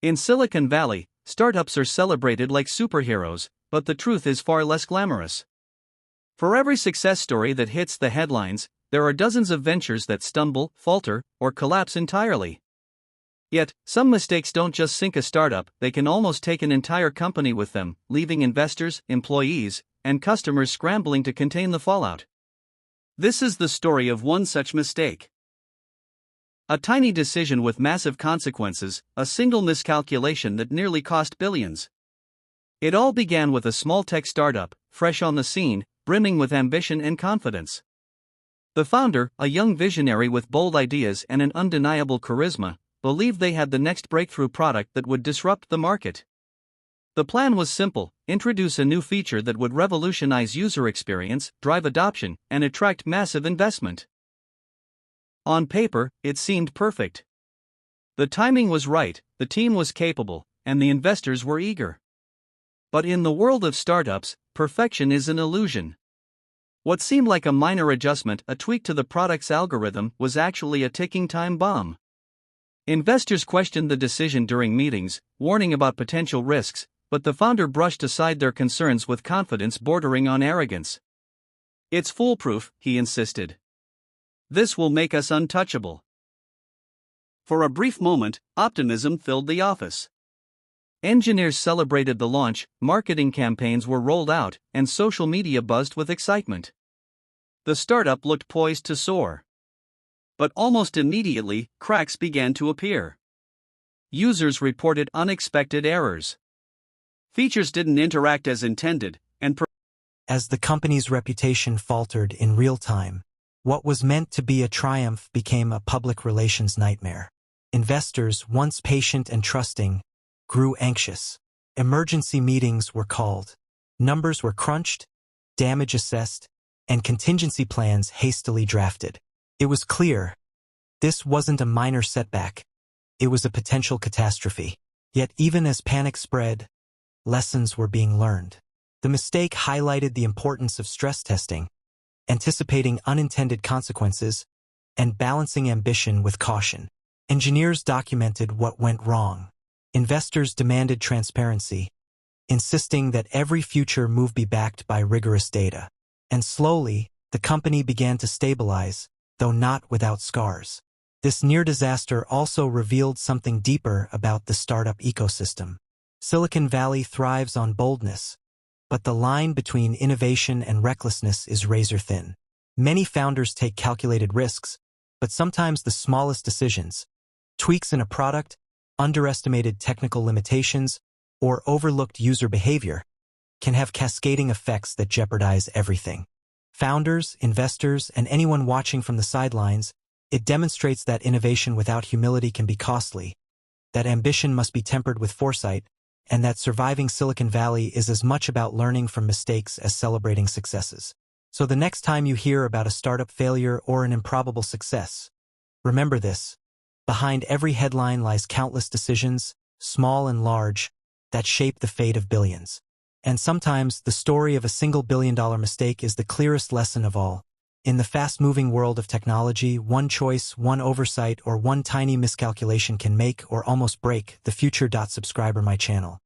In Silicon Valley, startups are celebrated like superheroes, but the truth is far less glamorous. For every success story that hits the headlines, there are dozens of ventures that stumble, falter, or collapse entirely. Yet, some mistakes don't just sink a startup, they can almost take an entire company with them, leaving investors, employees, and customers scrambling to contain the fallout. This is the story of one such mistake. A tiny decision with massive consequences, a single miscalculation that nearly cost billions. It all began with a small tech startup, fresh on the scene, brimming with ambition and confidence. The founder, a young visionary with bold ideas and an undeniable charisma, believed they had the next breakthrough product that would disrupt the market. The plan was simple: introduce a new feature that would revolutionize user experience, drive adoption, and attract massive investment. On paper, it seemed perfect. The timing was right, the team was capable, and the investors were eager. But in the world of startups, perfection is an illusion. What seemed like a minor adjustment, a tweak to the product's algorithm, was actually a ticking time bomb. Investors questioned the decision during meetings, warning about potential risks, but the founder brushed aside their concerns with confidence bordering on arrogance. "It's foolproof," he insisted. "This will make us untouchable." For a brief moment, optimism filled the office. Engineers celebrated the launch, marketing campaigns were rolled out, and social media buzzed with excitement. The startup looked poised to soar. But almost immediately, cracks began to appear. Users reported unexpected errors. Features didn't interact as intended, and as the company's reputation faltered in real time, what was meant to be a triumph became a public relations nightmare. Investors, once patient and trusting, grew anxious. Emergency meetings were called. Numbers were crunched, damage assessed, and contingency plans hastily drafted. It was clear, this wasn't a minor setback. It was a potential catastrophe. Yet even as panic spread, lessons were being learned. The mistake highlighted the importance of stress testing, anticipating unintended consequences, and balancing ambition with caution. Engineers documented what went wrong. Investors demanded transparency, insisting that every future move be backed by rigorous data. And slowly, the company began to stabilize, though not without scars. This near disaster also revealed something deeper about the startup ecosystem. Silicon Valley thrives on boldness, but the line between innovation and recklessness is razor thin. Many founders take calculated risks, but sometimes the smallest decisions, tweaks in a product, underestimated technical limitations, or overlooked user behavior, can have cascading effects that jeopardize everything. Founders, investors, and anyone watching from the sidelines, it demonstrates that innovation without humility can be costly, that ambition must be tempered with foresight, and that surviving Silicon Valley is as much about learning from mistakes as celebrating successes. So the next time you hear about a startup failure or an improbable success, remember this: behind every headline lies countless decisions, small and large, that shape the fate of billions. And sometimes the story of a single billion-dollar mistake is the clearest lesson of all. In the fast-moving world of technology, one choice, one oversight, or one tiny miscalculation can make or almost break the future. Subscribe my channel.